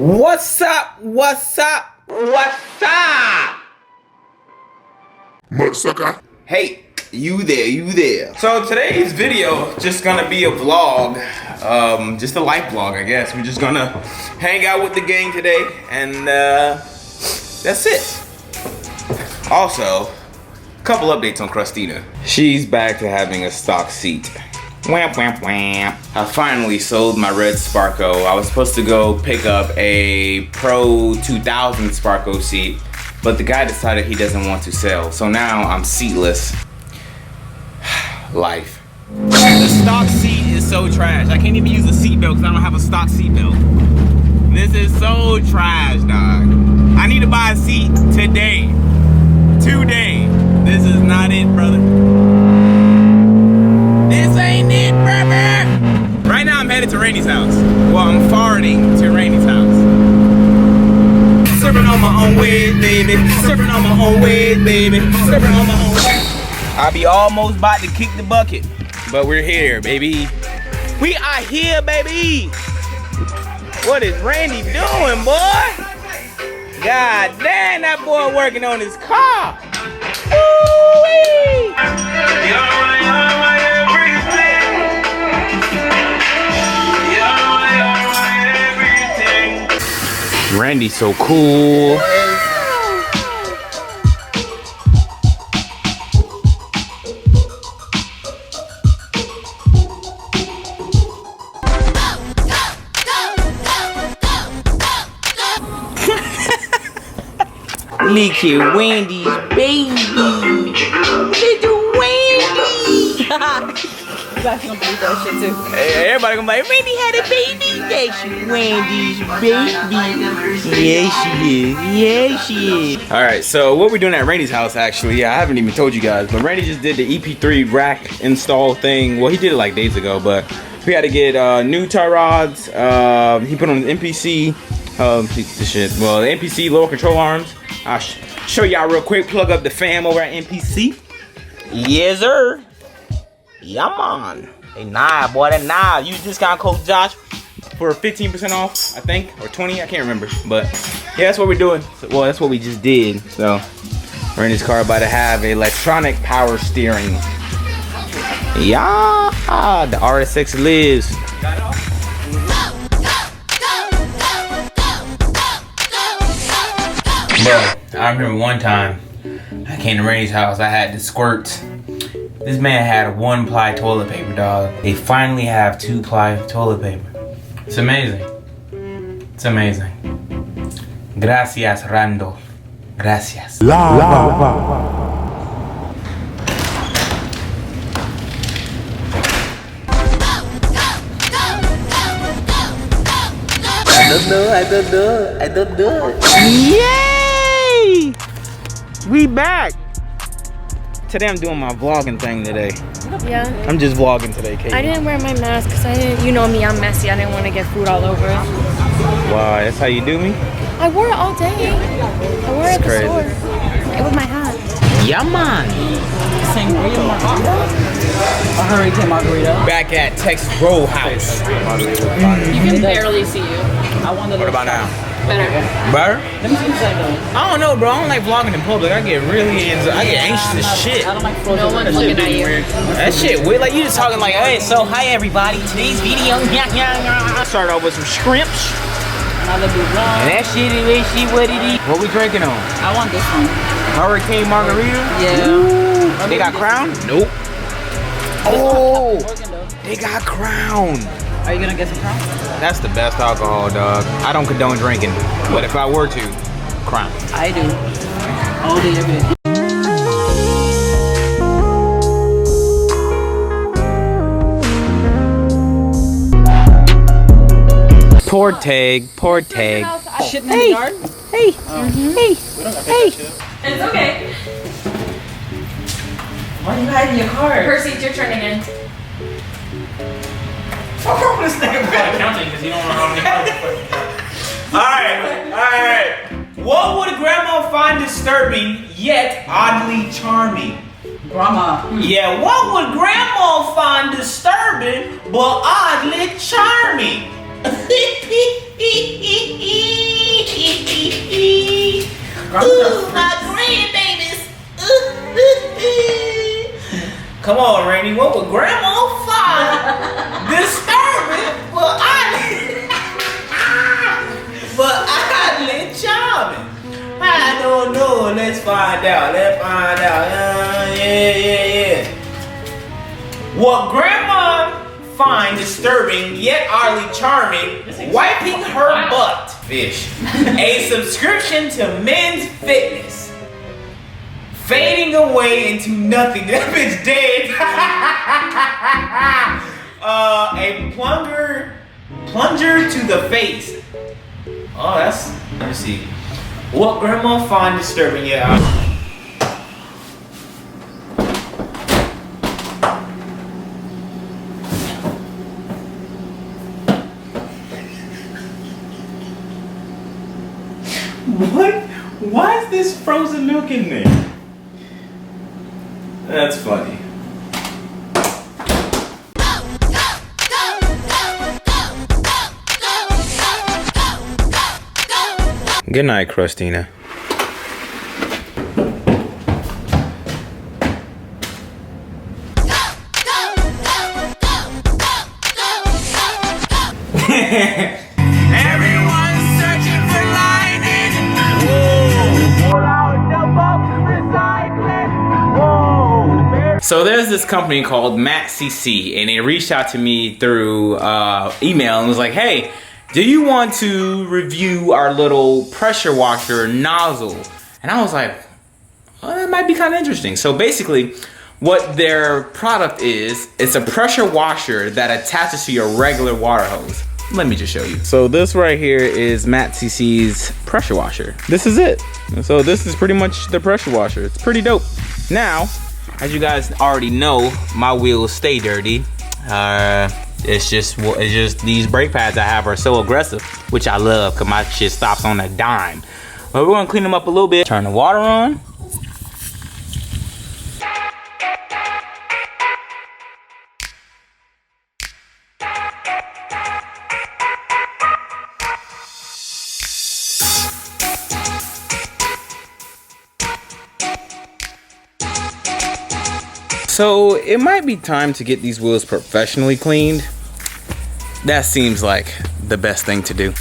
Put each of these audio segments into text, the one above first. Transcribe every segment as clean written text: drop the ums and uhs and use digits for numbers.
What's up? What's up? What's up? Mudsucker. Hey, you there. So today's video just gonna be a vlog, just a life vlog, I guess. We're just gonna hang out with the gang today, and that's it. Also, a couple updates on Christina. She's back to having a stock seat. Wham, wham, wham. I finally sold my red Sparko. I was supposed to go pick up a Pro 2000 Sparko seat, but the guy decided he doesn't want to sell. So now I'm seatless. Life. The stock seat is so trash. I can't even use a seatbelt because I don't have a stock seatbelt. This is so trash, dog. I need to buy a seat today. Today. This is not it, brother. This ain't it, brother. Right now I'm headed to Randy's house. Well, I'm farting to Randy's house. Serving on my own way, baby. Serving on my own way, baby. Serving on my own way. I'll be almost about to kick the bucket, but we're here, baby. We are here, baby. What is Randy doing, boy? God damn, that boy working on his car. Woo-wee. Randy's so cool. Look at Wendy's baby. Little Wendy. You guys gonna believe that shit too. Hey, everybody gonna be like, Randy had a baby. That's Wendy's baby. Yeah, she is. Yeah, she is. Alright, so what we're doing at Randy's house, actually, I haven't even told you guys, but Randy just did the EP3 rack install thing. Well, he did it like days ago, but we had to get new tie rods. He put on the MPC. The MPC lower control arms. I'll show y'all real quick. Plug up the fam over at MPC. Yes, sir. Yeah, man. Hey, nah, boy, that nah. Use discount code Josh for 15% off, I think, or 20. I can't remember, but yeah, that's what we're doing. Well, that's what we just did. So, Randy's car about to have electronic power steering. Yeah, the RSX lives. Bro, I remember one time I came to Randy's house. I had the squirts. This man had a 1-ply toilet paper, dog. They finally have 2-ply toilet paper. It's amazing. It's amazing. Gracias, Rando. Gracias. I don't know. Yay! We back. Today I'm doing my vlogging thing today. Yeah. I'm just vlogging today, Katie. I didn't wear my mask because I didn't, you know me, I'm messy. I didn't want to get food all over it. Why? That's how you do me? I wore it all day. I wore it at the store. With my hat. Yeah, man. Sangria margarita? A hurricane margarita? Back at Texas Roadhouse. You can barely see you. I want the What about now? Better. Better? Let me see what I I don't know, bro. I don't like vlogging in public. I get really anxious as shit. don't like frozen. No one's looking at you. That shit weird. Like you just talking like, hey, so hi everybody. Today's video. I started off with some shrimps. Another big And round. that shit is what it is. What we drinking on? I want this one. Hurricane margarita? Yeah. Ooh. They got Crown? Nope. Oh, Working though. they got Crown. Are you gonna get some crown? That's the best alcohol, dog. I don't condone drinking, but if I were to, Crown. I do. All day, every day. Poor tag. Shit in the garden? Hey. It's okay. Why are you hiding your card? Percy, it's your turn again. What's wrong with this nigga about counting because you don't know how many cards Alright. What would grandma find disturbing yet oddly charming? Grandma. Yeah, what would grandma find disturbing but oddly charming? Ooh, my grandbabies. Come on, Rainy. What would Grandma find disturbing? Well, oddly charming. I don't know. Let's find out. Yeah. What Grandma find disturbing yet oddly charming, wiping her butt. Fish. A subscription to Men's Fitness. Fading away into nothing. That bitch dead. A plunger to the face. Oh, that's, let me see. What Grandma find disturbing yet What? Why is this frozen milk in there? That's funny. Good night, Crustina. So there's this company called Matt CC, and they reached out to me through email and was like, hey, do you want to review our little pressure washer nozzle? And I was like, well, that might be kind of interesting. So basically, what their product is, it's a pressure washer that attaches to your regular water hose. Let me just show you. So this right here is Matt CC's pressure washer. This is it. So this is pretty much the pressure washer. It's pretty dope. Now, as you guys already know, my wheels stay dirty. It's just these brake pads I have are so aggressive, which I love because my shit stops on a dime. But we're gonna clean them up a little bit. Turn the water on. So it might be time to get these wheels professionally cleaned. That seems like the best thing to do.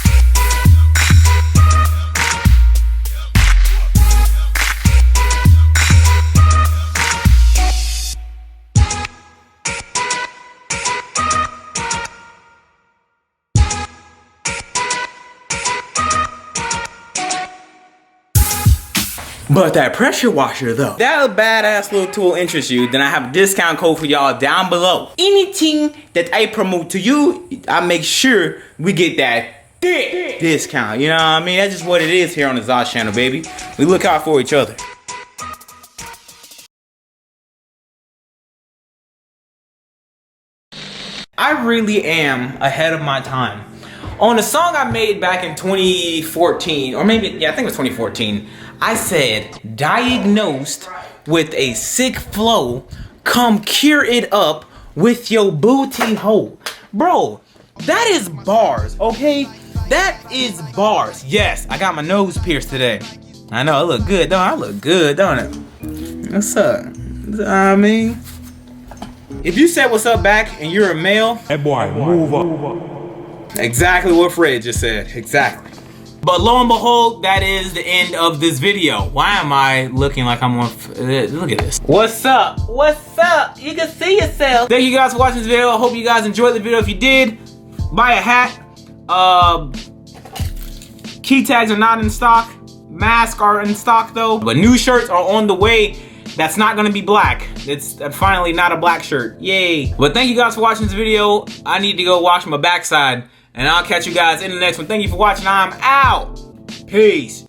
But that pressure washer though, that badass little tool interests you, then I have a discount code for y'all down below. Anything that I promote to you, I make sure we get that thick discount. You know what I mean? That's just what it is here on the Zosh channel, baby. We look out for each other. I really am ahead of my time. On a song I made back in 2014, or maybe, yeah, I think it was 2014, I said, diagnosed with a sick flow, come cure it up with your booty hole. Bro, that is bars, okay? That is bars. Yes, I got my nose pierced today. I know, I look good, don't I? I look good, don't it? What's up? I mean, if you said what's up back and you're a male, hey boy, move up. Exactly what Fred just said, exactly. But lo and behold, that is the end of this video. Why am I looking like I'm on, look at this. What's up? What's up? You can see yourself. Thank you guys for watching this video. I hope you guys enjoyed the video. If you did, buy a hat. Key tags are not in stock. Masks are in stock though. But new shirts are on the way. That's not gonna be black. It's finally not a black shirt. Yay. But thank you guys for watching this video. I need to go wash my backside. And I'll catch you guys in the next one. Thank you for watching. I'm out. Peace.